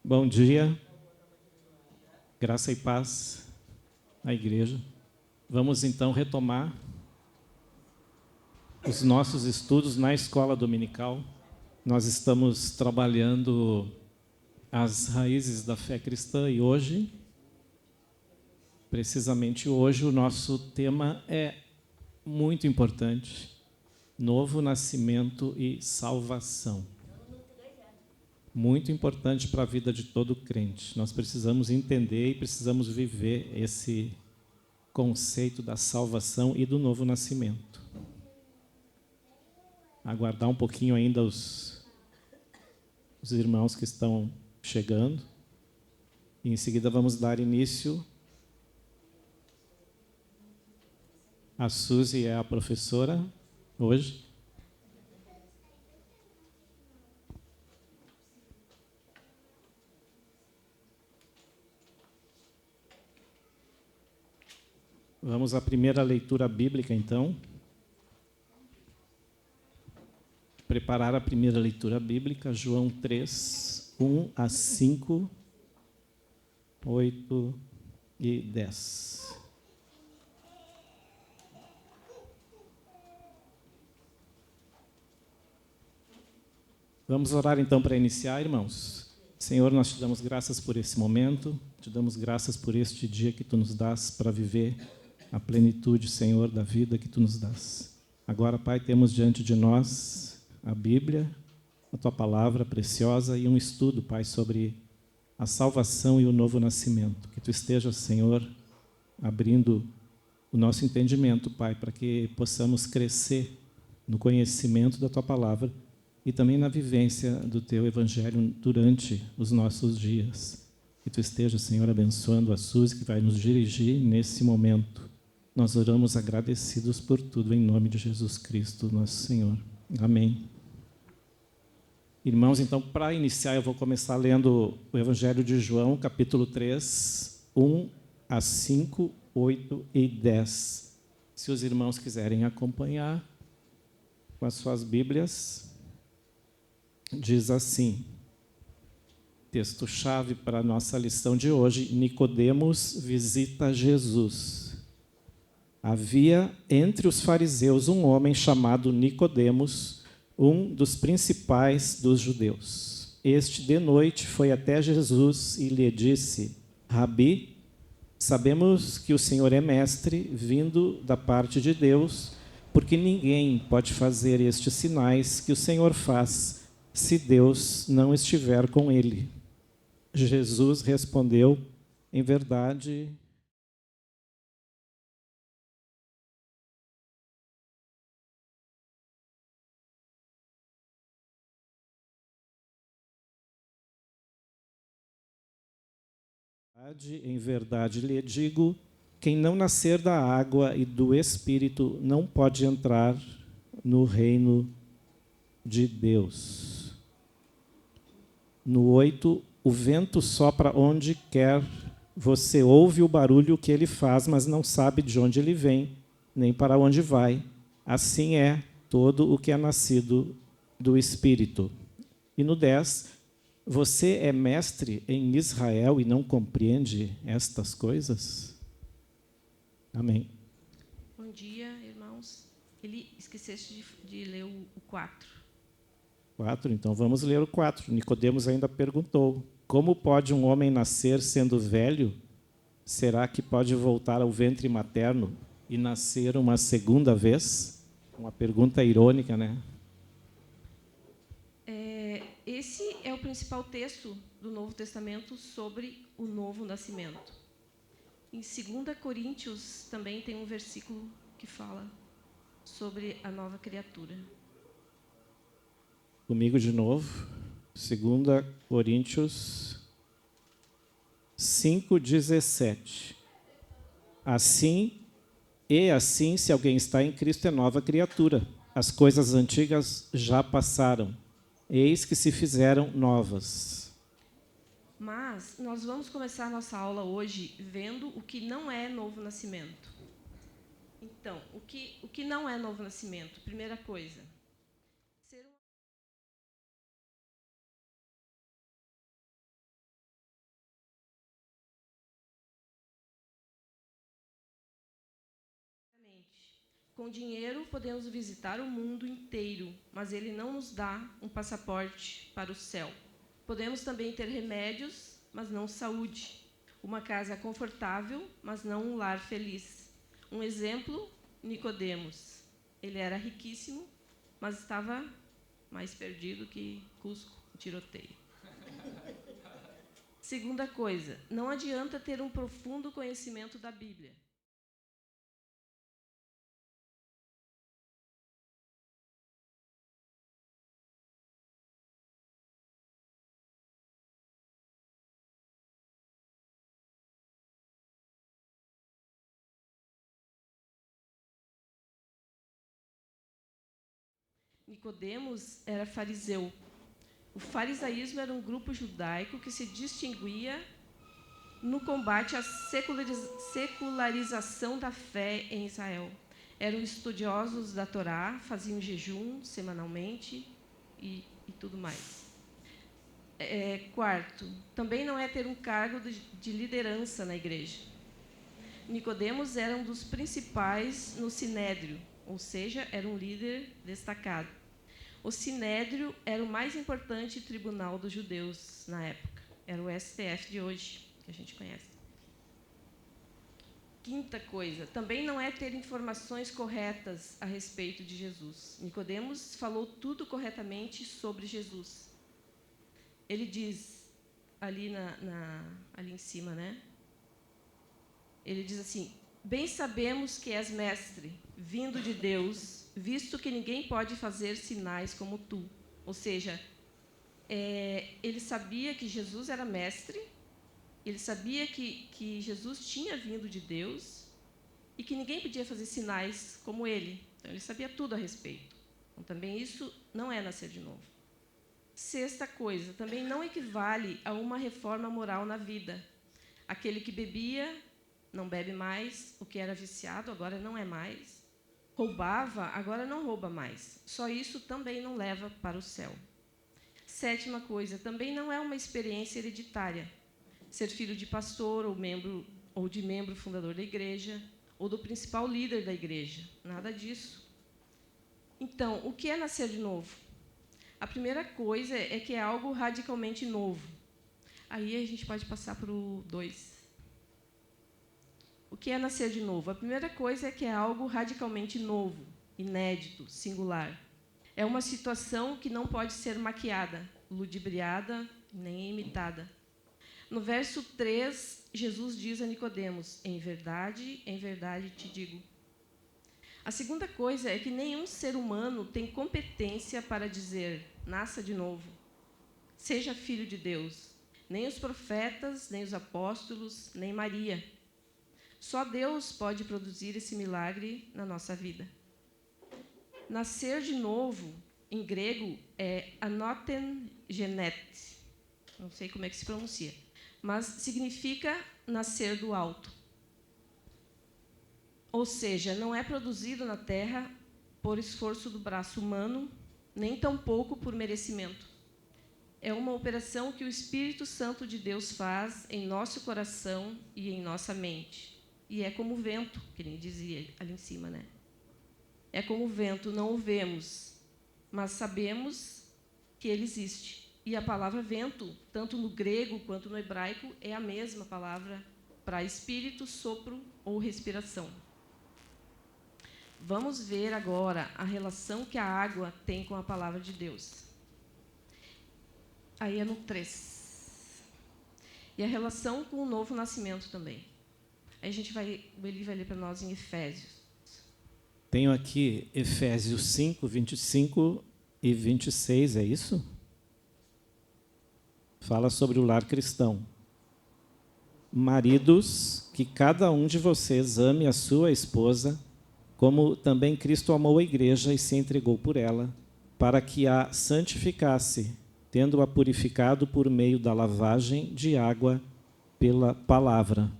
Bom dia, graça e paz à igreja. Vamos então retomar os nossos estudos na escola dominical. Nós estamos trabalhando as raízes da fé cristã e hoje, precisamente hoje, o nosso tema é muito importante: novo nascimento e salvação. Muito importante para a vida de todo crente. Nós precisamos entender e precisamos viver esse conceito da salvação e do novo nascimento. Aguardar um pouquinho ainda os irmãos que estão chegando. E em seguida vamos dar início. A Suzy é a professora hoje. Vamos à primeira leitura bíblica, então. Preparar a primeira leitura bíblica, João 3, 1 a 5, 8 e 10. Vamos orar, então, para iniciar, irmãos. Senhor, nós te damos graças por esse momento, te damos graças por este dia que tu nos dás para viver a plenitude, Senhor, da vida que tu nos dás. Agora, Pai, temos diante de nós a Bíblia, a tua palavra preciosa e um estudo, Pai, sobre a salvação e o novo nascimento. Que tu estejas, Senhor, abrindo o nosso entendimento, Pai, para que possamos crescer no conhecimento da tua palavra e também na vivência do teu evangelho durante os nossos dias. Que tu estejas, Senhor, abençoando a Suzy, que vai nos dirigir nesse momento. Nós oramos agradecidos por tudo, em nome de Jesus Cristo, nosso Senhor. Amém. Irmãos, então, para iniciar, eu vou começar lendo o Evangelho de João, capítulo 3, 1 a 5, 8 e 10. Se os irmãos quiserem acompanhar com as suas Bíblias, diz assim, texto-chave para a nossa lição de hoje: Nicodemos visita Jesus. Havia entre os fariseus um homem chamado Nicodemos, um dos principais dos judeus. Este, de noite, foi até Jesus e lhe disse: Rabi, sabemos que o Senhor é mestre, vindo da parte de Deus, porque ninguém pode fazer estes sinais que o Senhor faz, se Deus não estiver com ele. Jesus respondeu: em verdade, lhe digo, quem não nascer da água e do Espírito não pode entrar no reino de Deus. No 8, o vento sopra onde quer, você ouve o barulho que ele faz, mas não sabe de onde ele vem, nem para onde vai. Assim é todo o que é nascido do Espírito. E no 10, você é mestre em Israel e não compreende estas coisas? Amém. Bom dia, irmãos. Ele esqueceste de ler o 4. 4, então vamos ler o 4. Nicodemos ainda perguntou: como pode um homem nascer sendo velho? Será que pode voltar ao ventre materno e nascer uma segunda vez? Uma pergunta irônica, né? Esse é o principal texto do Novo Testamento sobre o novo nascimento. Em 2 Coríntios também tem um versículo que fala sobre a nova criatura. Comigo de novo, 2 Coríntios 5:17. Assim, se alguém está em Cristo, é nova criatura. As coisas antigas já passaram, eis que se fizeram novas. Mas nós vamos começar a nossa aula hoje vendo o que não é novo nascimento. Então, o que não é novo nascimento? Primeira coisa, ser Com dinheiro podemos visitar o mundo inteiro, mas ele não nos dá um passaporte para o céu. Podemos também ter remédios, mas não saúde. Uma casa confortável, mas não um lar feliz. Um exemplo, Nicodemos. Ele era riquíssimo, mas estava mais perdido que Cusco, um tiroteio. Segunda coisa, não adianta ter um profundo conhecimento da Bíblia. Nicodemos era fariseu. O farisaísmo era um grupo judaico que se distinguia no combate à secularização da fé em Israel. Eram estudiosos da Torá, faziam jejum semanalmente e tudo mais. Quarto, também não é ter um cargo de liderança na igreja. Nicodemos era um dos principais no Sinédrio, ou seja, era um líder destacado. O Sinédrio era o mais importante tribunal dos judeus na época. Era o STF de hoje, que a gente conhece. Quinta coisa, também não é ter informações corretas a respeito de Jesus. Nicodemos falou tudo corretamente sobre Jesus. Ele diz, ali em cima, né? Ele diz assim, bem sabemos que és mestre, vindo de Deus, visto que ninguém pode fazer sinais como tu. Ou seja, ele sabia que Jesus era mestre, ele sabia que Jesus tinha vindo de Deus e que ninguém podia fazer sinais como ele. Então, ele sabia tudo a respeito. Então, também isso não é nascer de novo. Sexta coisa, também não equivale a uma reforma moral na vida. Aquele que bebia, não bebe mais. O que era viciado, agora não é mais. Roubava, agora não rouba mais. Só isso também não leva para o céu. Sétima coisa, também não é uma experiência hereditária. Ser filho de pastor ou de membro fundador da igreja, ou do principal líder da igreja. Nada disso. Então, o que é nascer de novo? A primeira coisa é que é algo radicalmente novo. Aí a gente pode passar para o 2. O que é nascer de novo? A primeira coisa é que é algo radicalmente novo, inédito, singular. É uma situação que não pode ser maquiada, ludibriada, nem imitada. No verso 3, Jesus diz a Nicodemos, em verdade te digo. A segunda coisa é que nenhum ser humano tem competência para dizer, nasça de novo, seja filho de Deus. Nem os profetas, nem os apóstolos, nem Maria. Só Deus pode produzir esse milagre na nossa vida. Nascer de novo, em grego, é anoten genet. Não sei como é que se pronuncia, mas significa nascer do alto. Ou seja, não é produzido na terra por esforço do braço humano, nem tampouco por merecimento. É uma operação que o Espírito Santo de Deus faz em nosso coração e em nossa mente. E é como o vento, que ele dizia ali em cima, né? É como o vento, não o vemos, mas sabemos que ele existe. E a palavra vento, tanto no grego quanto no hebraico, é a mesma palavra para espírito, sopro ou respiração. Vamos ver agora a relação que a água tem com a palavra de Deus. Aí é no 3. E a relação com o novo nascimento também. Aí ele vai ler para nós em Efésios. Tenho aqui Efésios 5, 25 e 26, é isso? Fala sobre o lar cristão. Maridos, que cada um de vocês ame a sua esposa, como também Cristo amou a igreja e se entregou por ela, para que a santificasse, tendo-a purificado por meio da lavagem de água pela palavra.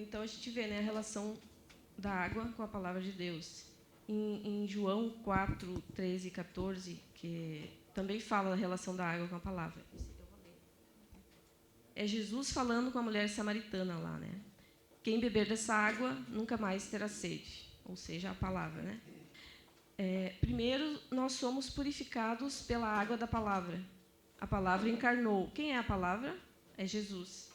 Então, a gente vê, né, a relação da água com a palavra de Deus. Em João 4, 13 e 14, que também fala da relação da água com a palavra. É Jesus falando com a mulher samaritana lá, né? Quem beber dessa água nunca mais terá sede. Ou seja, a palavra, né? Primeiro, nós somos purificados pela água da palavra. A palavra encarnou. Quem é a palavra? É Jesus.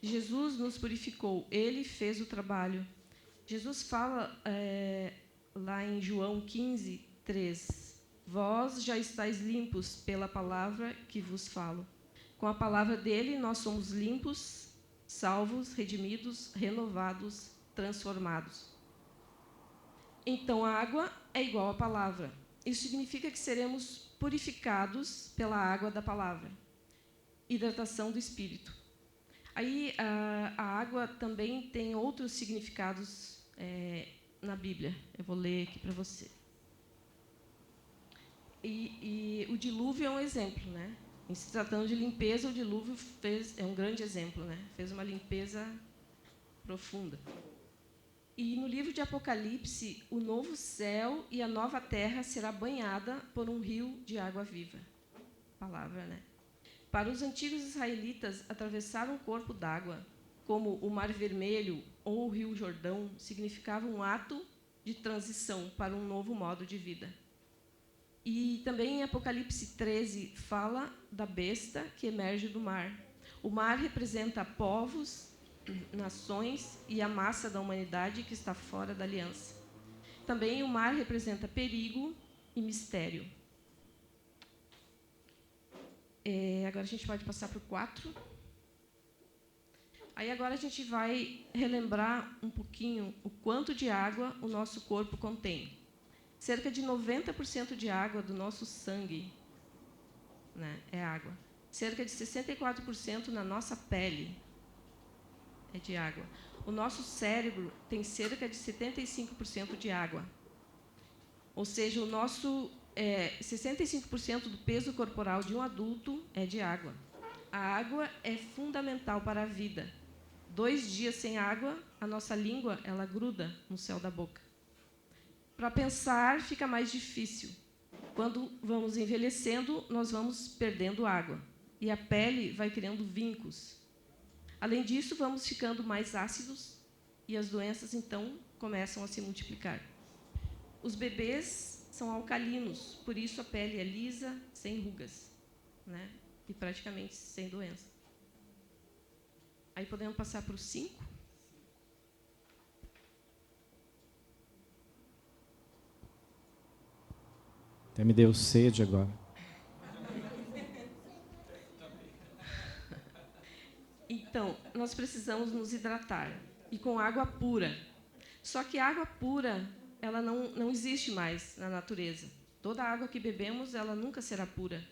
Jesus nos purificou. Ele fez o trabalho. Jesus fala lá em João 15, 3. Vós já estáis limpos pela palavra que vos falo. Com a palavra dele, nós somos limpos, salvos, redimidos, renovados, transformados. Então, a água é igual à palavra. Isso significa que seremos purificados pela água da palavra. Hidratação do Espírito. Aí, a água também tem outros significados na Bíblia. Eu vou ler aqui para você. E o dilúvio é um exemplo, né? Em se tratando de limpeza, o dilúvio é um grande exemplo, né? Fez uma limpeza profunda. E no livro de Apocalipse, o novo céu e a nova terra será banhada por um rio de água viva. Palavra, né? Para os antigos israelitas, atravessar um corpo d'água, como o Mar Vermelho ou o Rio Jordão, significava um ato de transição para um novo modo de vida. E também em Apocalipse 13 fala da besta que emerge do mar. O mar representa povos, nações e a massa da humanidade que está fora da aliança. Também o mar representa perigo e mistério. Agora a gente pode passar para o 4. Aí agora a gente vai relembrar um pouquinho o quanto de água o nosso corpo contém. Cerca de 90% de água do nosso sangue, né, é água. Cerca de 64% na nossa pele é de água. O nosso cérebro tem cerca de 75% de água. Ou seja, o nosso 65% do peso corporal de um adulto é de água. A água é fundamental para a vida. 2 dias sem água, a nossa língua ela gruda no céu da boca. Para pensar fica mais difícil. Quando vamos envelhecendo, nós vamos perdendo água. E a pele vai criando vincos. Além disso, vamos ficando mais ácidos e as doenças, então, começam a se multiplicar. Os bebês são alcalinos, por isso a pele é lisa, sem rugas, né? E praticamente sem doença. Aí podemos passar para o 5. Até me deu sede agora. Então, nós precisamos nos hidratar, e com água pura. Só que a água pura, ela não existe mais na natureza. Toda a água que bebemos, ela nunca será pura.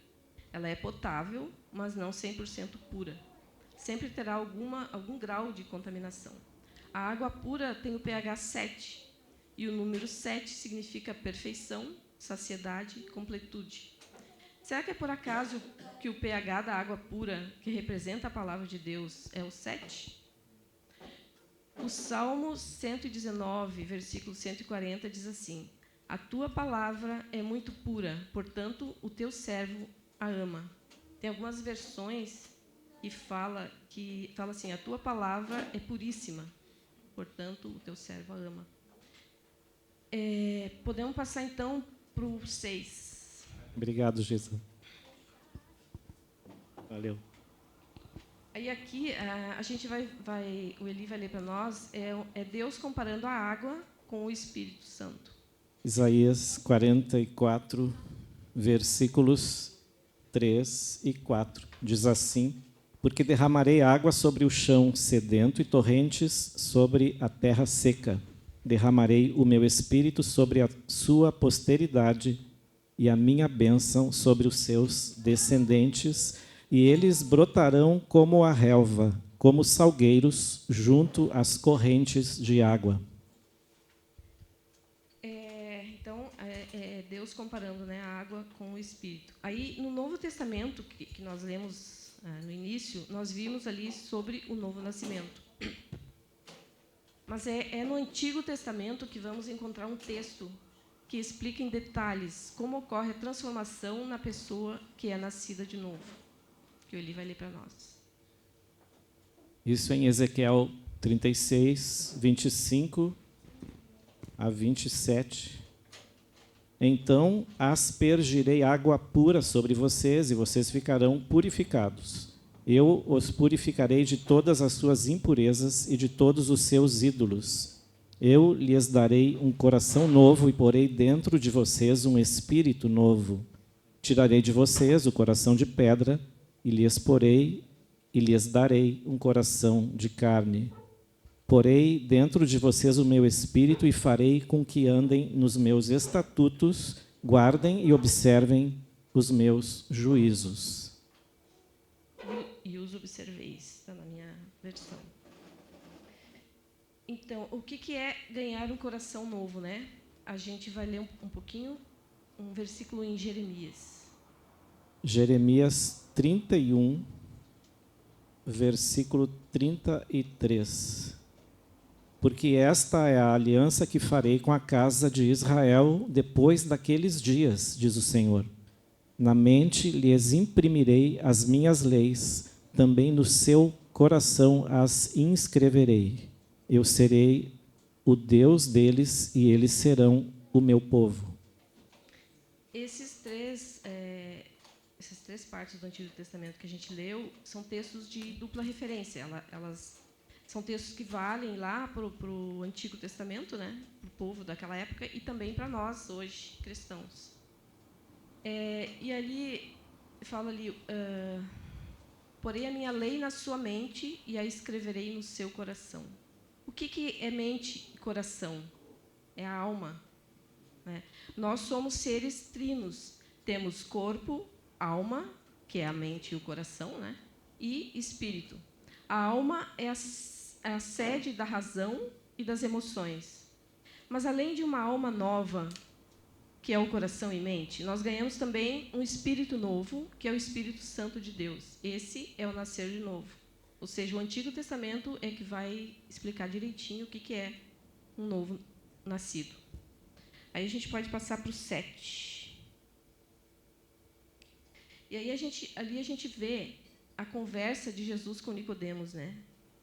Ela é potável, mas não 100% pura. Sempre terá algum grau de contaminação. A água pura tem o pH 7, e o número 7 significa perfeição, saciedade, completude. Será que é por acaso que o pH da água pura, que representa a palavra de Deus, é o 7? O Salmo 119, versículo 140, diz assim: a tua palavra é muito pura, portanto, o teu servo a ama. Tem algumas versões que fala assim: a tua palavra é puríssima, portanto, o teu servo a ama. Podemos passar, então, para o 6. Obrigado, Jesus. Valeu. Aí aqui a gente o Eli vai ler para nós, é Deus comparando a água com o Espírito Santo. Isaías 44, versículos 3 e 4. Diz assim: porque derramarei água sobre o chão sedento e torrentes sobre a terra seca. Derramarei o meu espírito sobre a sua posteridade e a minha bênção sobre os seus descendentes, e eles brotarão como a relva, como salgueiros junto às correntes de água. Então, Deus comparando, né, a água com o Espírito. Aí, no Novo Testamento, que nós lemos no início, nós vimos ali sobre o novo nascimento. Mas é no Antigo Testamento que vamos encontrar um texto que explica em detalhes como ocorre a transformação na pessoa que é nascida de novo, que o Eli vai ler para nós. Isso em Ezequiel 36, 25 a 27. Então aspergirei água pura sobre vocês, e vocês ficarão purificados. Eu os purificarei de todas as suas impurezas e de todos os seus ídolos. Eu lhes darei um coração novo e porei dentro de vocês um espírito novo. Tirarei de vocês o coração de pedra e lhes darei um coração de carne. Porei dentro de vocês o meu espírito e farei com que andem nos meus estatutos, guardem e observem os meus juízos. E os observeis, está na minha versão. Então, o que é ganhar um coração novo, né? A gente vai ler um pouquinho, um versículo em Jeremias. Jeremias 31, versículo 33. Porque esta é a aliança que farei com a casa de Israel depois daqueles dias, diz o Senhor. Na mente lhes imprimirei as minhas leis, também no seu coração as inscreverei. Eu serei o Deus deles e eles serão o meu povo. Essas três partes do Antigo Testamento que a gente leu são textos de dupla referência. Elas são textos que valem lá para o Antigo Testamento, né, para o povo daquela época, e também para nós, hoje, cristãos. E ali, fala ali, porei a minha lei na sua mente e a escreverei no seu coração. O que é mente e coração? É a alma. Né? Nós somos seres trinos. Temos corpo, alma, que é a mente e o coração, né? E espírito. A alma é a sede da razão e das emoções. Mas, além de uma alma nova, que é o coração e mente, nós ganhamos também um espírito novo, que é o Espírito Santo de Deus. Esse é o nascer de novo. Ou seja, o Antigo Testamento é que vai explicar direitinho o que é um novo nascido. Aí a gente pode passar para o 7. E aí ali a gente vê a conversa de Jesus com Nicodemos, né?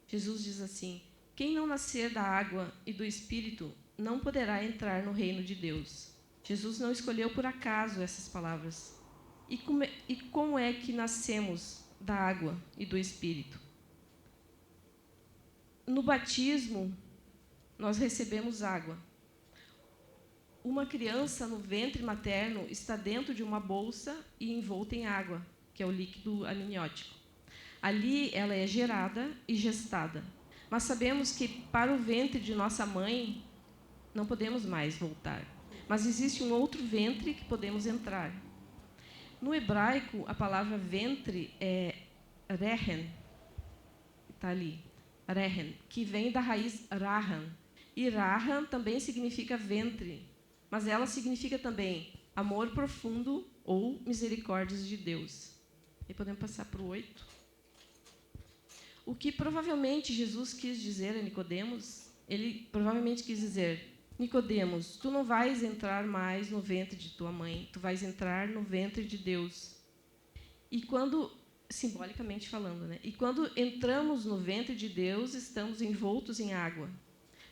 Jesus diz assim: quem não nascer da água e do Espírito não poderá entrar no reino de Deus. Jesus não escolheu por acaso essas palavras. E como é que nascemos da água e do Espírito? No batismo, nós recebemos água. Uma criança no ventre materno está dentro de uma bolsa e envolta em água, que é o líquido amniótico. Ali ela é gerada e gestada. Mas sabemos que para o ventre de nossa mãe não podemos mais voltar. Mas existe um outro ventre que podemos entrar. No hebraico, a palavra ventre é rehen, está ali, rehen, que vem da raiz rahan. E rahan também significa ventre, mas ela significa também amor profundo ou misericórdias de Deus. E podemos passar para o 8. O que provavelmente Jesus quis dizer a Nicodemos, ele provavelmente quis dizer: Nicodemos, tu não vais entrar mais no ventre de tua mãe, tu vais entrar no ventre de Deus. E quando, simbolicamente falando, né? E quando entramos no ventre de Deus, estamos envoltos em água.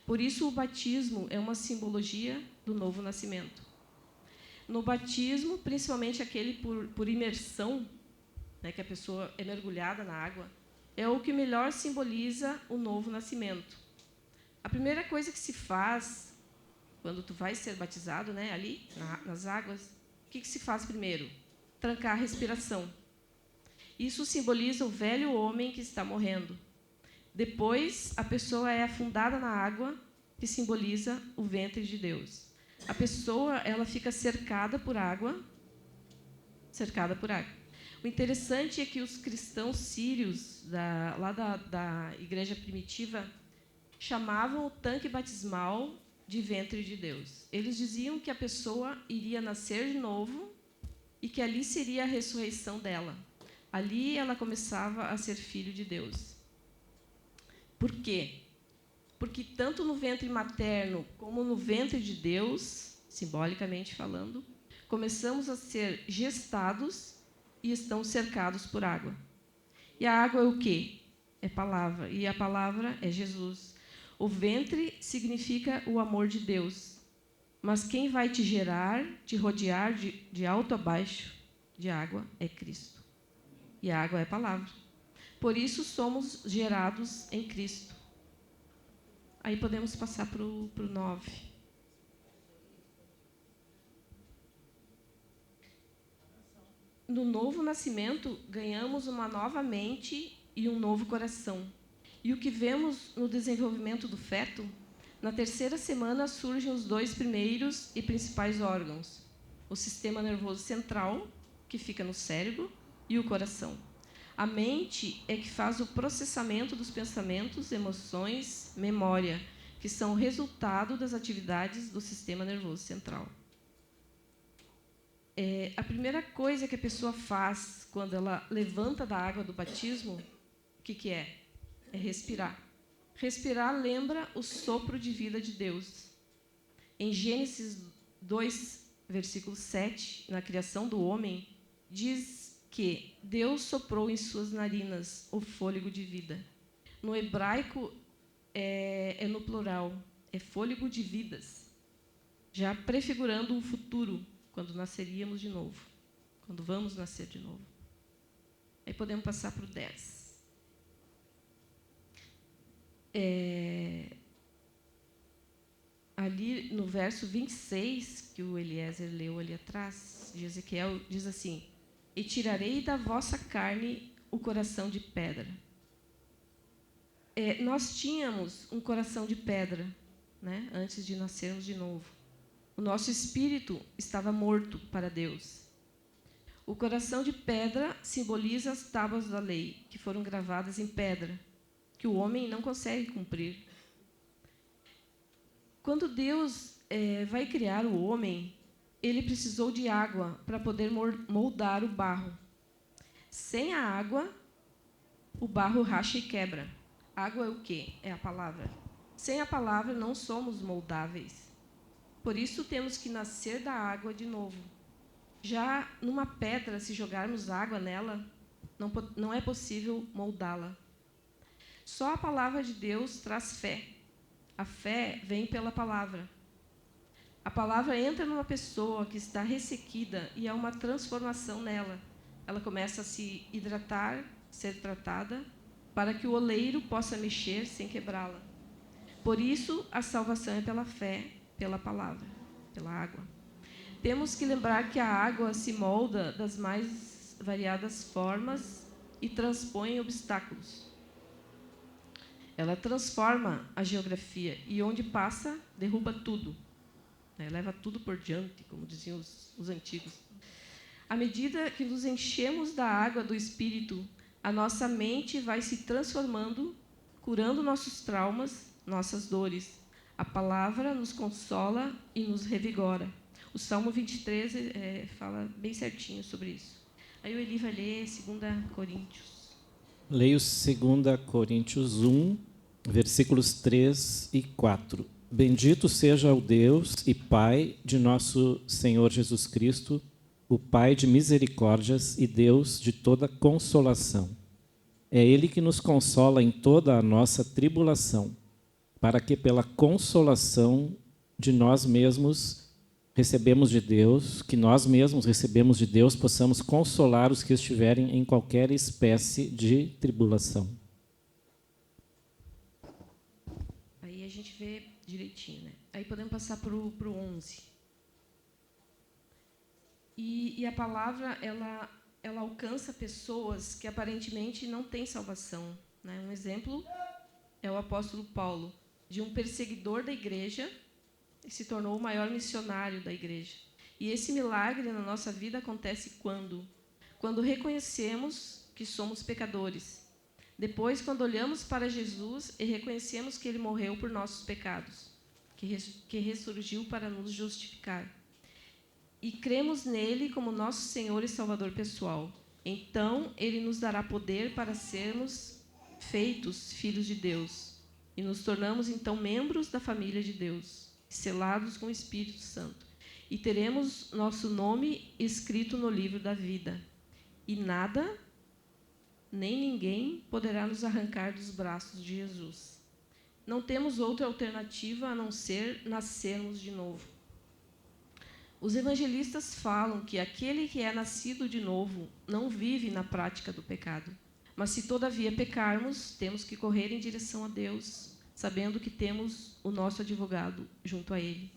Por isso o batismo é uma simbologia do novo nascimento. No batismo, principalmente aquele por imersão, né, que a pessoa é mergulhada na água, é o que melhor simboliza o novo nascimento. A primeira coisa que se faz quando tu vai ser batizado, né, ali nas águas, o que se faz primeiro? Trancar a respiração. Isso simboliza o velho homem que está morrendo. Depois, a pessoa é afundada na água, que simboliza o ventre de Deus. A pessoa, ela fica cercada por água. O interessante é que os cristãos sírios, lá da igreja primitiva, chamavam o tanque batismal de ventre de Deus. Eles diziam que a pessoa iria nascer de novo e que ali seria a ressurreição dela. Ali ela começava a ser filho de Deus. Por quê? Porque tanto no ventre materno como no ventre de Deus, simbolicamente falando, começamos a ser gestados e estão cercados por água. E a água é o quê? é palavra, e a palavra é Jesus. O ventre significa o amor de Deus. Mas quem vai te gerar, te rodear de alto a baixo de água é Cristo. E a água é a palavra. Por isso somos gerados em Cristo. Aí podemos passar para o 9. No novo nascimento, ganhamos uma nova mente e um novo coração. E o que vemos no desenvolvimento do feto, na terceira semana surgem os 2 primeiros e principais órgãos: o sistema nervoso central, que fica no cérebro, e o coração. A mente é que faz o processamento dos pensamentos, emoções, memória, que são resultado das atividades do sistema nervoso central. A primeira coisa que a pessoa faz quando ela levanta da água do batismo, o que é? É respirar. Respirar lembra o sopro de vida de Deus. Em Gênesis 2, versículo 7, na criação do homem, diz que Deus soprou em suas narinas o fôlego de vida. No hebraico, é no plural, é fôlego de vidas, já prefigurando um futuro, quando nasceríamos de novo, quando vamos nascer de novo. Aí podemos passar para o 10. Ali no verso 26, que o Eliezer leu ali atrás, de Ezequiel, diz assim: e tirarei da vossa carne o coração de pedra. Nós tínhamos um coração de pedra, né, antes de nascermos de novo. O nosso espírito estava morto para Deus. O coração de pedra simboliza as tábuas da lei, que foram gravadas em pedra, que o homem não consegue cumprir. Quando Deus vai criar o homem, ele precisou de água para poder moldar o barro. Sem a água, o barro racha e quebra. Água é o quê? É a palavra. Sem a palavra, não somos moldáveis. Por isso, temos que nascer da água de novo. Já numa pedra, se jogarmos água nela, não é possível moldá-la. Só a palavra de Deus traz fé. A fé vem pela palavra. A palavra entra numa pessoa que está ressequida e há uma transformação nela. Ela começa a se hidratar, ser tratada, para que o oleiro possa mexer sem quebrá-la. Por isso, a salvação é pela fé, pela palavra, pela água. Temos que lembrar que a água se molda das mais variadas formas e transpõe obstáculos. Ela transforma a geografia e, onde passa, derruba tudo. Leva tudo por diante, como diziam os antigos. À medida que nos enchemos da água do Espírito, a nossa mente vai se transformando, curando nossos traumas, nossas dores. A palavra nos consola e nos revigora. O Salmo 23 fala bem certinho sobre isso. Aí o Eli vai ler 2 Coríntios. Leio 2 Coríntios 1, versículos 3 e 4. Bendito seja o Deus e Pai de nosso Senhor Jesus Cristo, o Pai de misericórdias e Deus de toda consolação. É Ele que nos consola em toda a nossa tribulação, para que pela consolação de nós mesmos recebemos de Deus, que nós mesmos recebemos de Deus, possamos consolar os que estiverem em qualquer espécie de tribulação. Aí a gente vê direitinho, né? Aí podemos passar para o 11. E a palavra, ela alcança pessoas que aparentemente não têm salvação, né? Um exemplo é o apóstolo Paulo, de um perseguidor da igreja, e se tornou o maior missionário da igreja. E esse milagre na nossa vida acontece quando reconhecemos que somos pecadores. Depois, quando olhamos para Jesus e reconhecemos que Ele morreu por nossos pecados, que ressurgiu para nos justificar. E cremos nele como nosso Senhor e Salvador pessoal. Então, Ele nos dará poder para sermos feitos filhos de Deus. E nos tornamos, então, membros da família de Deus, selados com o Espírito Santo. E teremos nosso nome escrito no livro da vida. E nada nem ninguém poderá nos arrancar dos braços de Jesus. Não temos outra alternativa a não ser nascermos de novo. Os evangelistas falam que aquele que é nascido de novo não vive na prática do pecado. Mas se todavia pecarmos, temos que correr em direção a Deus, sabendo que temos o nosso advogado junto a Ele.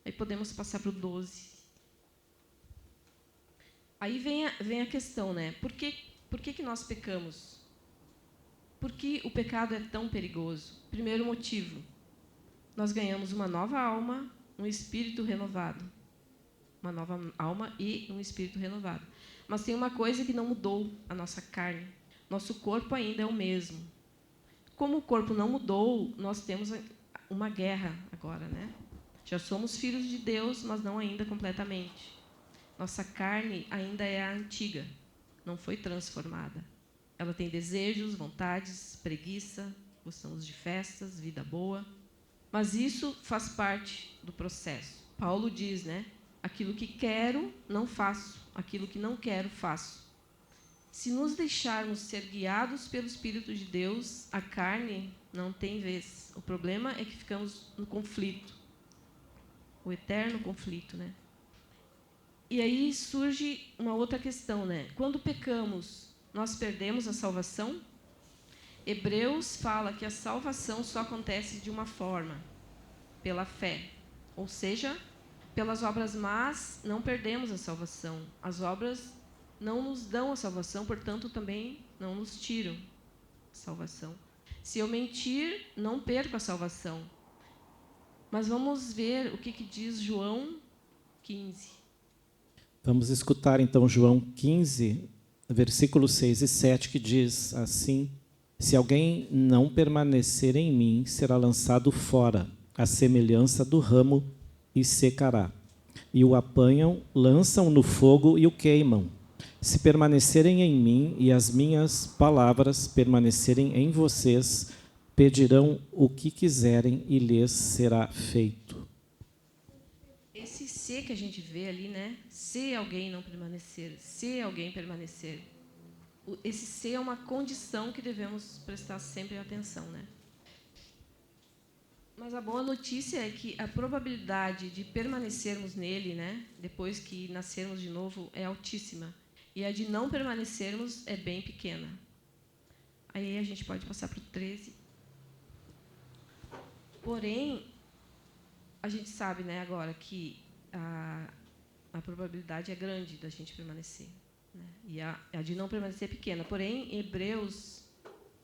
Aí podemos passar para o 12. Aí vem a questão, né? Por que nós pecamos? Por que o pecado é tão perigoso? Primeiro motivo, nós ganhamos uma nova alma, um espírito renovado. Uma nova alma e um espírito renovado. Mas tem uma coisa que não mudou, a nossa carne. Nosso corpo ainda é o mesmo. Como o corpo não mudou, nós temos uma guerra agora, né? Já somos filhos de Deus, mas não ainda completamente. Nossa carne ainda é a antiga, não foi transformada. Ela tem desejos, vontades, preguiça, gostamos de festas, vida boa. Mas isso faz parte do processo. Paulo diz, né? Aquilo que quero, não faço. Aquilo que não quero, faço. Se nos deixarmos ser guiados pelo Espírito de Deus, a carne não tem vez. O problema é que ficamos no conflito. O eterno conflito, né? E aí surge uma outra questão, né? Quando pecamos, nós perdemos a salvação? Hebreus fala que a salvação só acontece de uma forma, pela fé. Ou seja, pelas obras más, não perdemos a salvação. As obras não nos dão a salvação, portanto, também não nos tiram a salvação. Se eu mentir, não perco a salvação. Mas vamos ver o que diz João 15. Vamos escutar, então, João 15, versículos 6 e 7, que diz assim: se alguém não permanecer em mim, será lançado fora, à semelhança do ramo, e secará. E o apanham, lançam no fogo e o queimam. Se permanecerem em mim e as minhas palavras permanecerem em vocês, pedirão o que quiserem e lhes será feito. Esse se que a gente vê ali, né? Se alguém não permanecer, se alguém permanecer. Esse se é uma condição que devemos prestar sempre atenção, né? Mas a boa notícia é que a probabilidade de permanecermos nele, né, depois que nascermos de novo, é altíssima. E a de não permanecermos é bem pequena. Aí a gente pode passar para o 13. Porém, a gente sabe, né, agora que a probabilidade é grande da gente permanecer, né? E a de não permanecer é pequena. Porém, Hebreus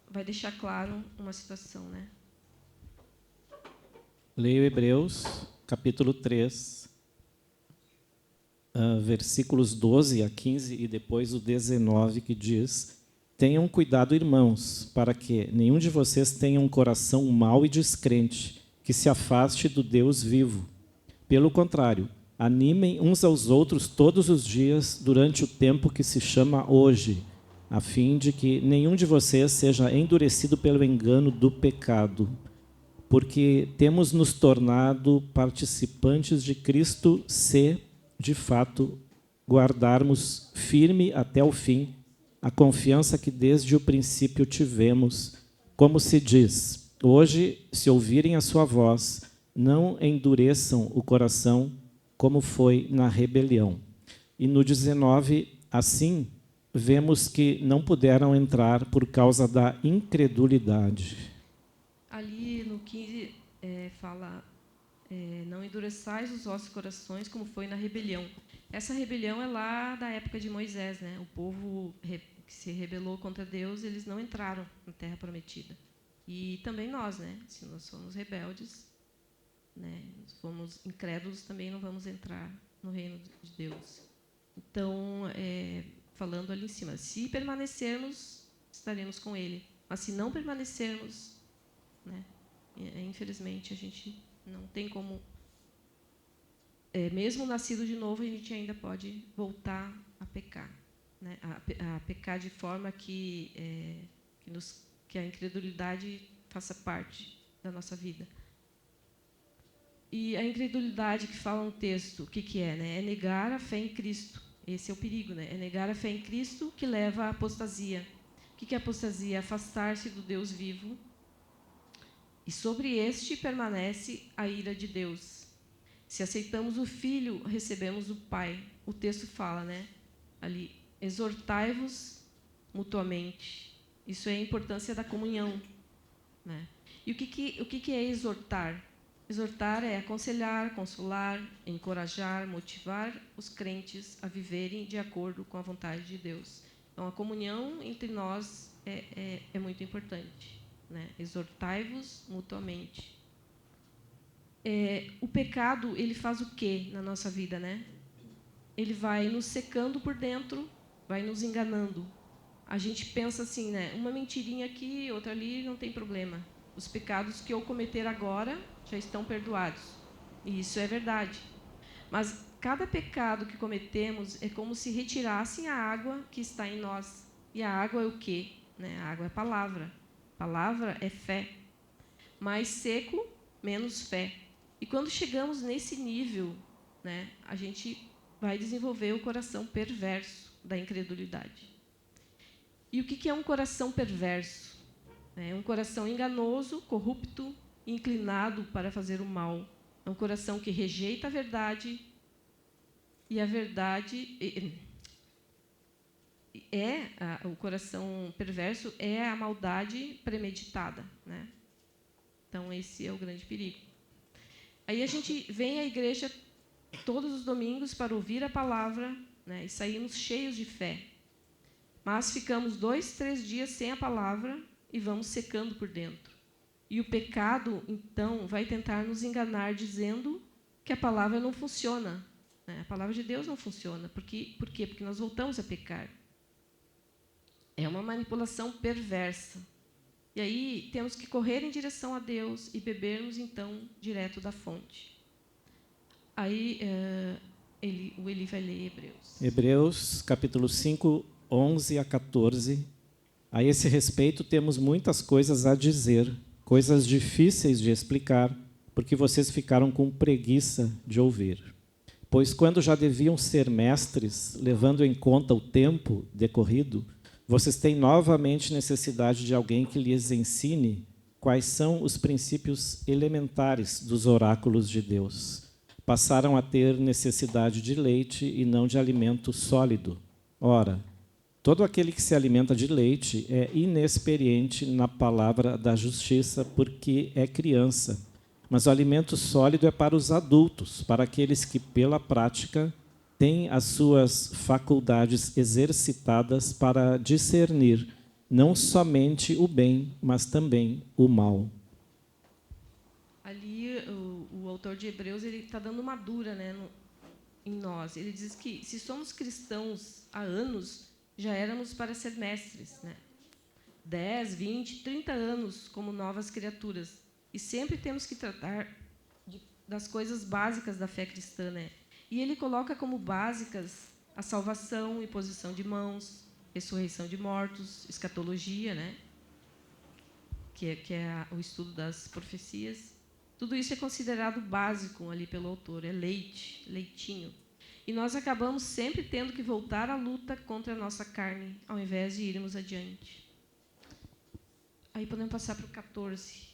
vai deixar claro uma situação, né? Leio Hebreus, capítulo 3, versículos 12 a 15 e depois o 19, que diz: tenham cuidado, irmãos, para que nenhum de vocês tenha um coração mau e descrente, que se afaste do Deus vivo. Pelo contrário, animem uns aos outros todos os dias durante o tempo que se chama hoje, a fim de que nenhum de vocês seja endurecido pelo engano do pecado. Porque temos nos tornado participantes de Cristo se, de fato, guardarmos firme até o fim a confiança que desde o princípio tivemos. Como se diz: hoje, se ouvirem a sua voz, não endureçam o coração, como foi na rebelião. E no 19, assim, vemos que não puderam entrar por causa da incredulidade. Ali no 15 fala, não endureçais os vossos corações como foi na rebelião. Essa rebelião é lá da época de Moisés, né? O povo que se rebelou contra Deus, eles não entraram na Terra Prometida. E também nós, né? Se nós somos rebeldes, né? Se formos incrédulos, também não vamos entrar no reino de Deus. Então, falando ali em cima, se permanecermos, estaremos com Ele. Mas se não permanecermos, né? Infelizmente, a gente não tem como... mesmo nascido de novo, a gente ainda pode voltar a pecar, né? A pecar de forma que a incredulidade faça parte da nossa vida. E a incredulidade que fala no texto, o que é? Né? É negar a fé em Cristo. Esse é o perigo, né? É negar a fé em Cristo que leva à apostasia. O que é apostasia? Afastar-se do Deus vivo. E sobre este permanece a ira de Deus. Se aceitamos o Filho, recebemos o Pai. O texto fala, né? Ali, exortai-vos mutuamente. Isso é a importância da comunhão, né? E o que é exortar? Exortar é aconselhar, consolar, encorajar, motivar os crentes a viverem de acordo com a vontade de Deus. Então, a comunhão entre nós é muito importante, né? Exortai-vos mutuamente. O pecado, ele faz o quê na nossa vida, né? Ele vai nos secando por dentro, vai nos enganando. A gente pensa assim, né? Uma mentirinha aqui, outra ali, não tem problema. Os pecados que eu cometer agora já estão perdoados. E isso é verdade. Mas cada pecado que cometemos é como se retirassem a água que está em nós. E a água é o quê? Né? A água é palavra. Palavra é fé. Mais seco, menos fé. E quando chegamos nesse nível, né, a gente vai desenvolver o coração perverso da incredulidade. E o que é um coração perverso? É um coração enganoso, corrupto, inclinado para fazer o mal. É um coração que rejeita a verdade, e a verdade o coração perverso é a maldade premeditada, né? Então, esse é o grande perigo. Aí a gente vem à igreja todos os domingos para ouvir a palavra, né, e saímos cheios de fé. Mas ficamos 2, 3 dias sem a palavra e vamos secando por dentro. E o pecado, então, vai tentar nos enganar dizendo que a palavra não funciona, né? A palavra de Deus não funciona. Por quê? Porque nós voltamos a pecar. É uma manipulação perversa. E aí temos que correr em direção a Deus e bebermos, então, direto da fonte. Aí o Eli vai ler Hebreus. Hebreus, capítulo 5, 11 a 14. A esse respeito, temos muitas coisas a dizer, coisas difíceis de explicar, porque vocês ficaram com preguiça de ouvir. Pois quando já deviam ser mestres, levando em conta o tempo decorrido, vocês têm novamente necessidade de alguém que lhes ensine quais são os princípios elementares dos oráculos de Deus. Passaram a ter necessidade de leite e não de alimento sólido. Ora, todo aquele que se alimenta de leite é inexperiente na palavra da justiça, porque é criança. Mas o alimento sólido é para os adultos, para aqueles que, pela prática, têm as suas faculdades exercitadas para discernir não somente o bem, mas também o mal. Ali, o autor de Hebreus ele está dando uma dura, né, em nós. Ele diz que, se somos cristãos há anos, já éramos para ser mestres, né? 10, 20, 30 anos como novas criaturas. E sempre temos que tratar das coisas básicas da fé cristã, né? E ele coloca como básicas a salvação, imposição de mãos, ressurreição de mortos, escatologia, né? Que é o estudo das profecias. Tudo isso é considerado básico ali pelo autor, é leite, leitinho. E nós acabamos sempre tendo que voltar à luta contra a nossa carne, ao invés de irmos adiante. Aí podemos passar para o 14.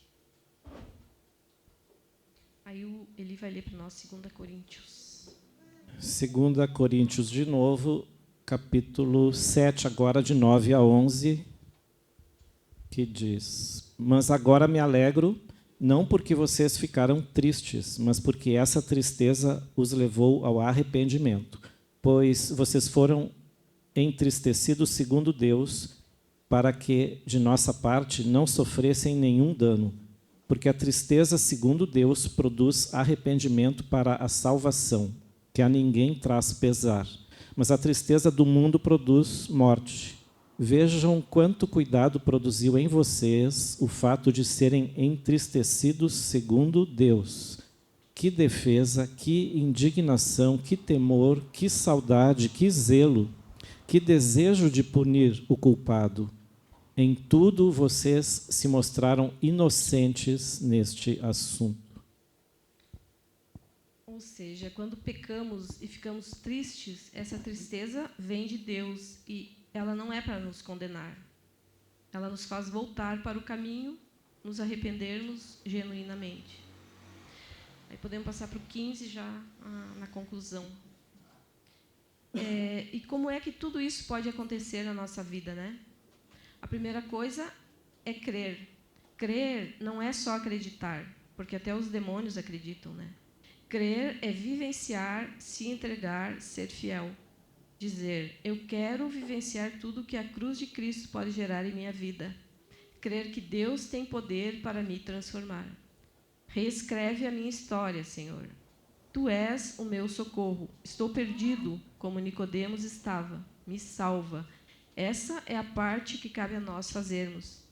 Aí ele vai ler para nós 2 Coríntios. 2 Coríntios de novo, capítulo 7, agora de 9 a 11, que diz: Mas agora me alegro, não porque vocês ficaram tristes, mas porque essa tristeza os levou ao arrependimento, pois vocês foram entristecidos segundo Deus, para que, de nossa parte, não sofressem nenhum dano, porque a tristeza segundo Deus produz arrependimento para a salvação, que a ninguém traz pesar, mas a tristeza do mundo produz morte. Vejam quanto cuidado produziu em vocês o fato de serem entristecidos segundo Deus. Que defesa, que indignação, que temor, que saudade, que zelo, que desejo de punir o culpado. Em tudo vocês se mostraram inocentes neste assunto. Ou seja, quando pecamos e ficamos tristes, essa tristeza vem de Deus e ela não é para nos condenar. Ela nos faz voltar para o caminho, nos arrependermos genuinamente. Aí podemos passar para o 15 já na conclusão. E como é que tudo isso pode acontecer na nossa vida, né? A primeira coisa é crer. Crer não é só acreditar, porque até os demônios acreditam, né? Crer é vivenciar, se entregar, ser fiel. Dizer, eu quero vivenciar tudo que a cruz de Cristo pode gerar em minha vida. Crer que Deus tem poder para me transformar. Reescreve a minha história, Senhor. Tu és o meu socorro. Estou perdido, como Nicodemos estava. Me salva. Essa é a parte que cabe a nós fazermos.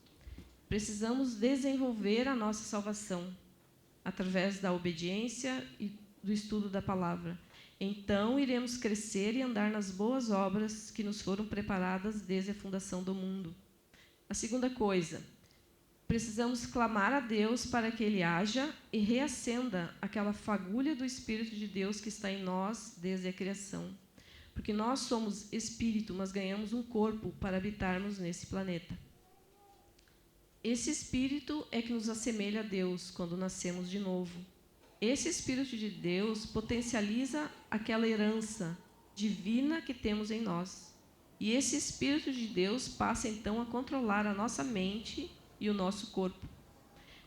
Precisamos desenvolver a nossa salvação através da obediência e do estudo da palavra. Então, iremos crescer e andar nas boas obras que nos foram preparadas desde a fundação do mundo. A segunda coisa, precisamos clamar a Deus para que Ele haja e reacenda aquela fagulha do Espírito de Deus que está em nós desde a criação. Porque nós somos espírito, mas ganhamos um corpo para habitarmos nesse planeta. Esse Espírito é que nos assemelha a Deus quando nascemos de novo. Esse Espírito de Deus potencializa aquela herança divina que temos em nós. E esse Espírito de Deus passa então a controlar a nossa mente e o nosso corpo.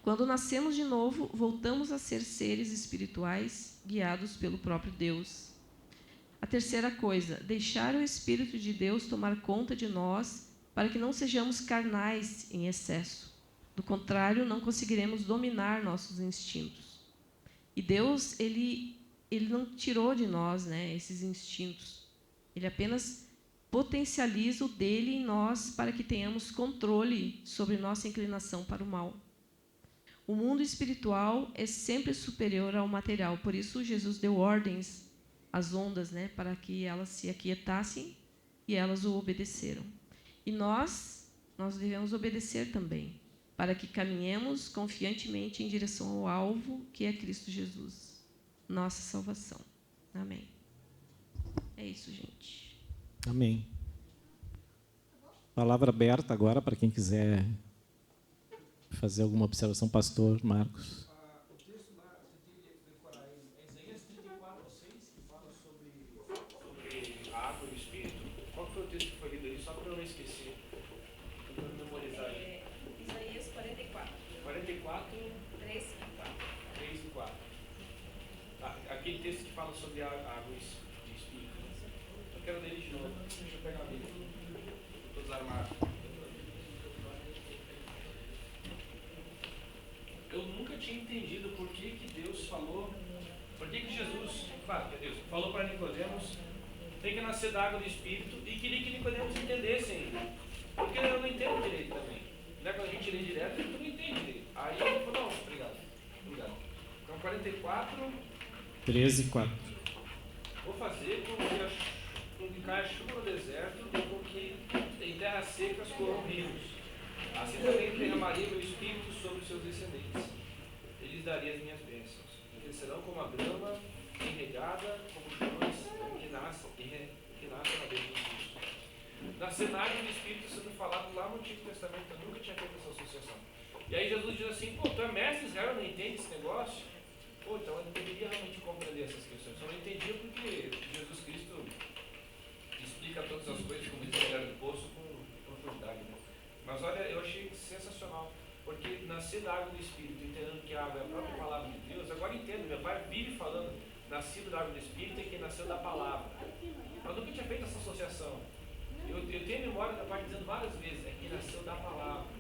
Quando nascemos de novo, voltamos a ser seres espirituais guiados pelo próprio Deus. A terceira coisa, deixar o Espírito de Deus tomar conta de nós para que não sejamos carnais em excesso. Do contrário, não conseguiremos dominar nossos instintos. E Deus, ele não tirou de nós, né, esses instintos. Ele apenas potencializa o dele em nós para que tenhamos controle sobre nossa inclinação para o mal. O mundo espiritual é sempre superior ao material. Por isso, Jesus deu ordens às ondas, né, para que elas se aquietassem e elas o obedeceram. E nós devemos obedecer também, para que caminhemos confiantemente em direção ao alvo, que é Cristo Jesus, nossa salvação. Amém. É isso, gente. Amém. Palavra aberta agora para quem quiser fazer alguma observação. Pastor Marcos. O texto lá, você tem que decorar aí, é Isaías 34:6, que fala sobre a água e o Espírito. Qual foi o texto que foi lido aí? Só para eu não esquecer. Para eu memorizar aí. Isaías 44. 44, 3 e 4. 3 e 4. Aquele texto que fala sobre a água e Espírito. Eu quero ler ele de novo. Deixa eu pegar ele. Estou desarmado. Eu nunca tinha entendido por que Deus falou, por que Jesus, claro que Deus falou para Nicodemos, tem que nascer da água do Espírito, e queria que Nicodemos entendesse ainda. Porque eu não entendo direito também. Não é quando a gente lê direto, tu não entende direito. Aí ele falou, não, obrigado. Então 44, 13 e 4. vou fazer com que caia chuva no deserto, com que em terras secas corram rios. Assim também derramaria meu Espírito sobre os seus descendentes. Eles daria as minhas bênçãos. Crescerão como a grama enregada, como flores que nascem na beira do Cristo. Na cenário do Espírito sendo falado lá no Antigo Testamento, eu nunca tinha feito essa associação. E aí Jesus diz assim, pô, tu é mestre de Israel, não entende esse negócio? Pô, então eu deveria realmente compreender essas questões. Eu não entendia porque Jesus Cristo explica todas as coisas, como diz a mulher do poço, com profundidade, né? Mas olha, eu achei sensacional, porque nascer da água do Espírito, entendendo que a água é a própria palavra de Deus, agora entendo, meu pai vive falando, nascido da água do Espírito é quem nasceu da palavra. Eu nunca tinha feito essa associação. Eu tenho memória da parte dizendo várias vezes, é quem nasceu da palavra.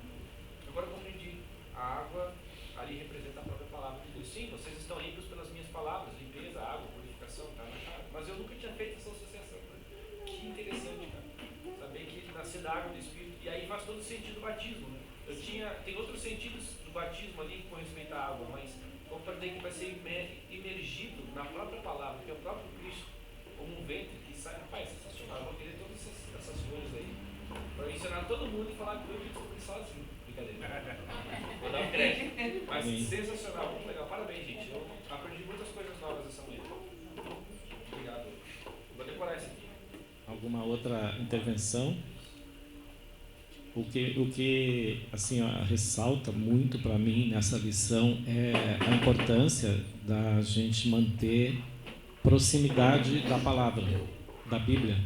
Agora eu compreendi, a água ali representa a própria palavra de Deus. Sim, vocês estão limpos pelas minhas palavras, limpeza, água, purificação, tá na cara. Mas eu nunca tinha feito essa associação. Que interessante, cara. Saber que nascer da água do Espírito, e aí faz todo sentido o batismo, né? Tem outros sentidos do batismo ali com respeito à água, mas compreender que vai ser imergido na própria palavra, que é o próprio Cristo, como um ventre que sai. Rapaz, é sensacional. Eu vou querer todas essas coisas aí, para ensinar todo mundo e falar que eu descobri sozinho. Brincadeira. Vou dar um crédito. Mas sensacional, muito legal. Parabéns, gente. Eu aprendi muitas coisas novas essa manhã. alguma outra intervenção? O que assim, ó, ressalta muito para mim nessa lição é a importância da gente manter proximidade da palavra, da Bíblia.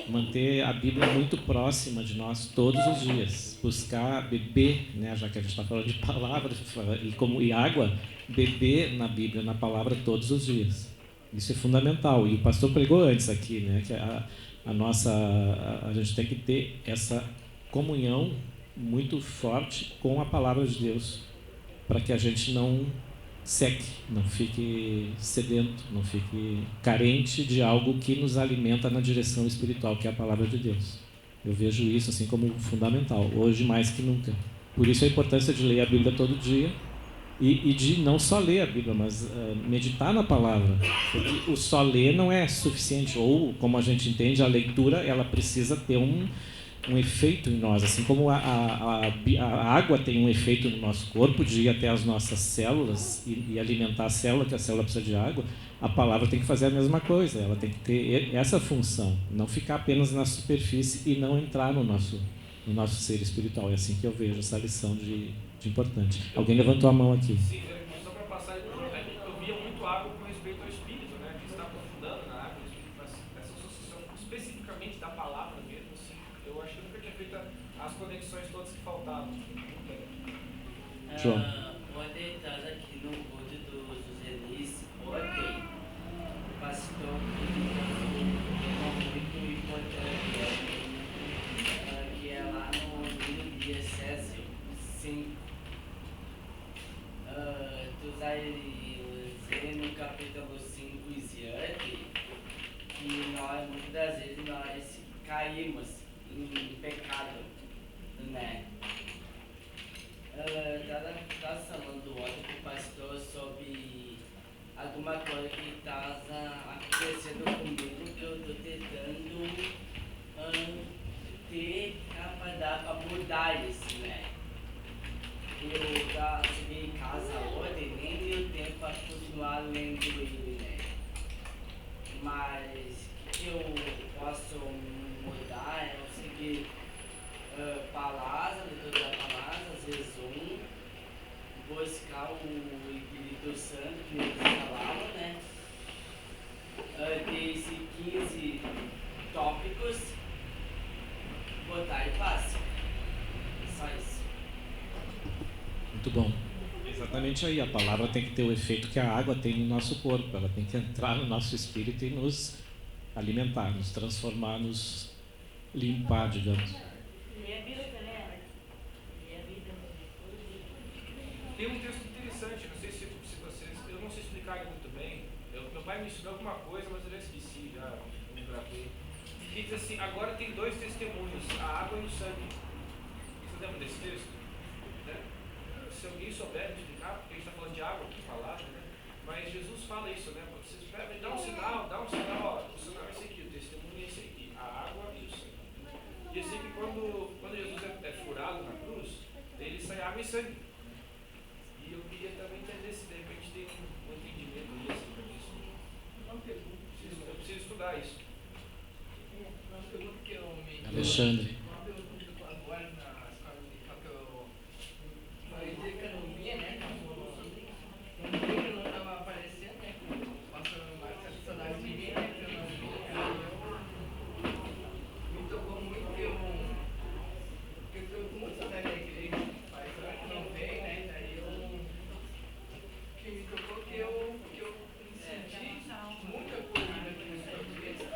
Manter a Bíblia muito próxima de nós todos os dias. Buscar beber, né, já que a gente está falando de palavra e água, beber na Bíblia, na palavra, todos os dias. Isso é fundamental. E o pastor pregou antes aqui, né, que a gente tem que ter essa comunhão muito forte com a palavra de Deus, para que a gente não seque, não fique sedento, não fique carente de algo que nos alimenta na direção espiritual, que é a palavra de Deus. Eu vejo isso assim como fundamental, hoje mais que nunca. Por isso a importância de ler a Bíblia todo dia e de não só ler a Bíblia, mas meditar na palavra. Porque o só ler não é suficiente, ou, como a gente entende, a leitura ela precisa ter um efeito em nós, assim como a água tem um efeito no nosso corpo de ir até as nossas células e alimentar a célula, que a célula precisa de água. A palavra tem que fazer a mesma coisa, ela tem que ter essa função, não ficar apenas na superfície e não entrar no nosso ser espiritual. É assim que eu vejo essa lição de importante. Alguém levantou a mão aqui. Sim, só para passar, eu via muito água com respeito ao Espírito, né? Que está aprofundando na água, essa associação especificamente da palavra mesmo, assim, eu acho que eu nunca tinha feito as conexões todas que faltavam. João. Uma detalhe aqui no culto dos Elis, ontem, o pastor muito importante, que é lá no livro de Efésios 5. Tu vai ler no capítulo 5 e diante, que nós, muitas das vezes, nós caímos em pecado, né? Tá falando ontem com o pastor sobre alguma coisa que está acontecendo comigo, que eu estou tentando ter capacidade para mudar isso, né? Eu já cheguei em casa ontem, nem deu tempo para continuar lendo ele, né? Mas o que eu posso mudar é eu seguir palavras, leitura da palavra, às vezes buscar o Espírito Santo, que eles falavam, né? Ter esses 15 tópicos, botar e passa. Só isso. Muito bom. Exatamente aí, a palavra tem que ter o efeito que a água tem no nosso corpo, ela tem que entrar no nosso espírito e nos alimentar, nos transformar, nos limpar, digamos. Tem um texto interessante, não sei se vocês, eu não sei explicar ele muito bem. Meu pai me ensinou alguma coisa, mas eu já esqueci, já não gravei. Que diz assim: agora tem dois testemunhos, a água e o sangue. Vocês lembram desse texto? Né? Se alguém souber me explicar, porque a gente está falando de água aqui, palavra, né? Mas Jesus fala isso, né? Vocês dá um sinal, ó, o sinal é esse aqui, o testemunho é esse aqui, a água e o sangue. E eu sei que quando Jesus é furado na cruz, ele sai água e sangue. E eu queria também entender se de repente tem um entendimento disso. Eu preciso estudar isso. Uma pergunta que eu me... Alexandre. Uma pergunta que eu agora na escola dominical que eu falei que eu não via, né? Não via que não estava aparecendo, né? Passando mais tradicionais de mim, né? Que eu não via. Me tocou muito que eu muito saudade da igreja, mas eu que não veio, né? Daí que me tocou que eu me senti muito acolhido aqui nos portugueses.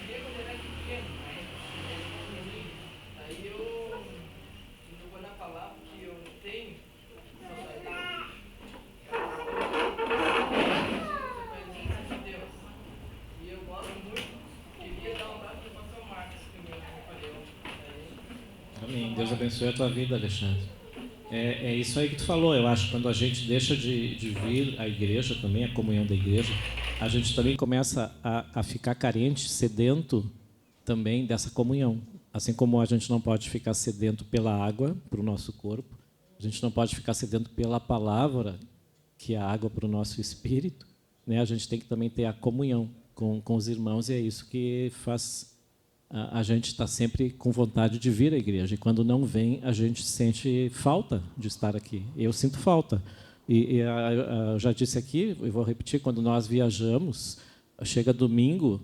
E eu quando era pequeno, né? Aí me tocou na palavra que eu tenho saudade da presença de Deus. E eu gosto muito, queria dar um abraço para o pastor Marcos, que me acolheu. Amém. Deus abençoe a tua vida, Alexandre. É isso aí que tu falou. Eu acho que quando a gente deixa de vir à igreja também, a comunhão da igreja, a gente também começa a ficar carente, sedento também dessa comunhão. Assim como a gente não pode ficar sedento pela água para o nosso corpo, a gente não pode ficar sedento pela palavra, que é a água para o nosso espírito, né? A gente tem que também ter a comunhão. com os irmãos, e é isso que faz a gente estar sempre com vontade de vir à igreja. E quando não vem, a gente sente falta de estar aqui. Eu sinto falta. Eu já disse aqui, eu vou repetir, quando nós viajamos, chega domingo,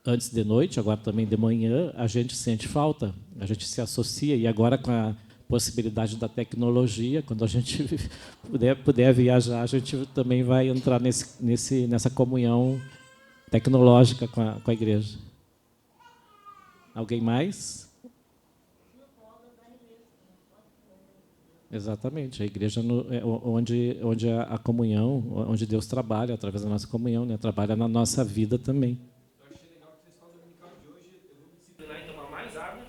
antes de noite, agora também de manhã, a gente sente falta, a gente se associa, e agora com a possibilidade da tecnologia, quando a gente puder viajar, a gente também vai entrar nessa comunhão tecnológica com a igreja. Alguém mais? Exatamente, a igreja é onde a comunhão, onde Deus trabalha, através da nossa comunhão, né? Trabalha na nossa vida também. Eu achei legal que a escola dominical de hoje, eu vou me disciplinar em tomar mais água.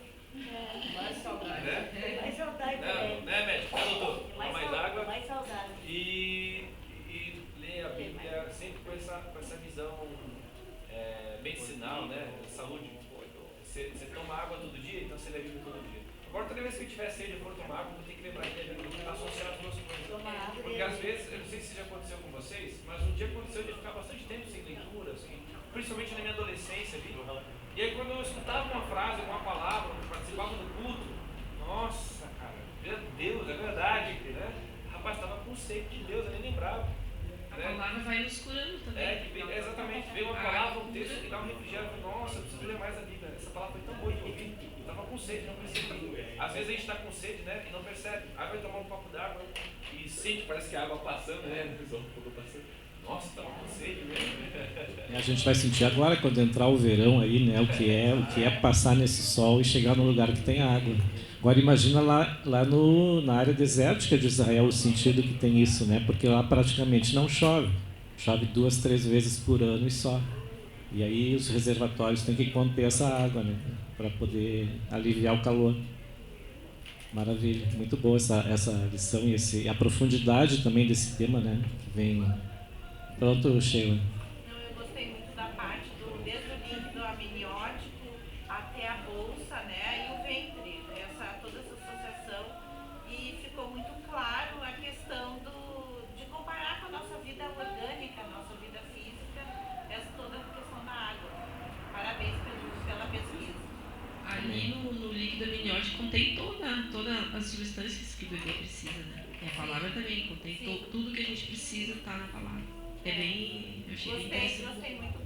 Mais saudável. Né? Mais saudável. Não, né, médico? Né, doutor? Tomar mais água. Mais saudável. E ler a Bíblia sempre com essa visão medicinal, né? Saúde. Você toma água todo dia, então você lê a Bíblia todo dia. Agora, toda vez que eu tiver sede e for tomar água, eu tenho que lembrar que está associado às duas coisas. Porque às vezes, eu não sei se já aconteceu com vocês, mas um dia aconteceu de ficar bastante tempo sem leitura, assim, principalmente na minha adolescência ali. E aí, quando eu escutava uma frase, uma palavra, participava do culto, nossa, cara, meu Deus, é verdade, né? Rapaz, estava com sede de Deus, eu nem lembrava. A palavra vai nos curando também. Exatamente, veio uma palavra, um texto que dá um refrigério, nossa, eu preciso ler mais a Bíblia. Essa palavra foi tão boa de ouvir, eu estava com sede, não percebi. Às vezes a gente está com sede, né, e não percebe. Aí vai tomar um copo d'água e sente, parece que a água passando, né? Nossa, estava com sede mesmo. A gente vai sentir agora, quando entrar o verão aí, né, o que é passar nesse sol e chegar num lugar que tem água. Agora imagina lá na área desértica de Israel o sentido que tem isso, né? Porque lá praticamente não chove. Chove 2, 3 vezes por ano e só. E aí os reservatórios têm que conter essa água, né? Para poder aliviar o calor. Maravilha, muito boa essa lição e a profundidade também desse tema, né? Que vem. Pronto, Sheila. Eu gostei muito da parte desde o líquido amniótico até a bolsa, né, e o ventre, toda essa associação, e ficou muito claro a questão de comparar com a nossa vida orgânica, a nossa vida física, toda a questão da água. Parabéns pela pesquisa. Ali no líquido amniótico contém todas as substâncias que o bebê precisa, né? E a palavra também contém tudo que a gente precisa está na palavra. É bem, eu achei bem interessante. Gostei muito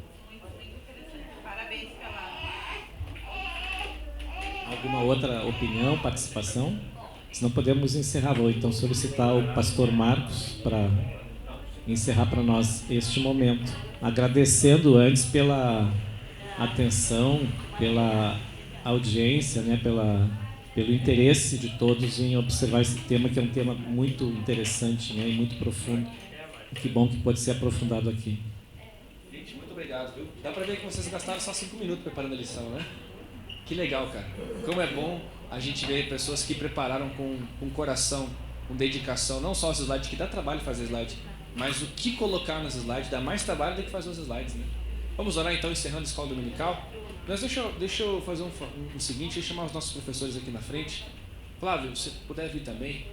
interessante. Parabéns pela... Alguma outra opinião, participação? Senão podemos encerrar. Vou então solicitar o pastor Marcos para encerrar para nós este momento. Agradecendo antes pela atenção, pela audiência, né, pelo interesse de todos em observar esse tema, que é um tema muito interessante, né, e muito profundo. Que bom que pode ser aprofundado aqui. Gente, muito obrigado, viu? Dá pra ver que vocês gastaram só 5 minutos preparando a lição, né? Que legal, cara. Como é bom a gente ver pessoas que prepararam com coração, com dedicação, não só os slides, que dá trabalho fazer slide, mas o que colocar nos slides dá mais trabalho do que fazer os slides, né? Vamos orar então, encerrando a escola dominical. Mas deixa eu fazer o seguinte, deixa eu chamar os nossos professores aqui na frente. Flávio, se puder vir também.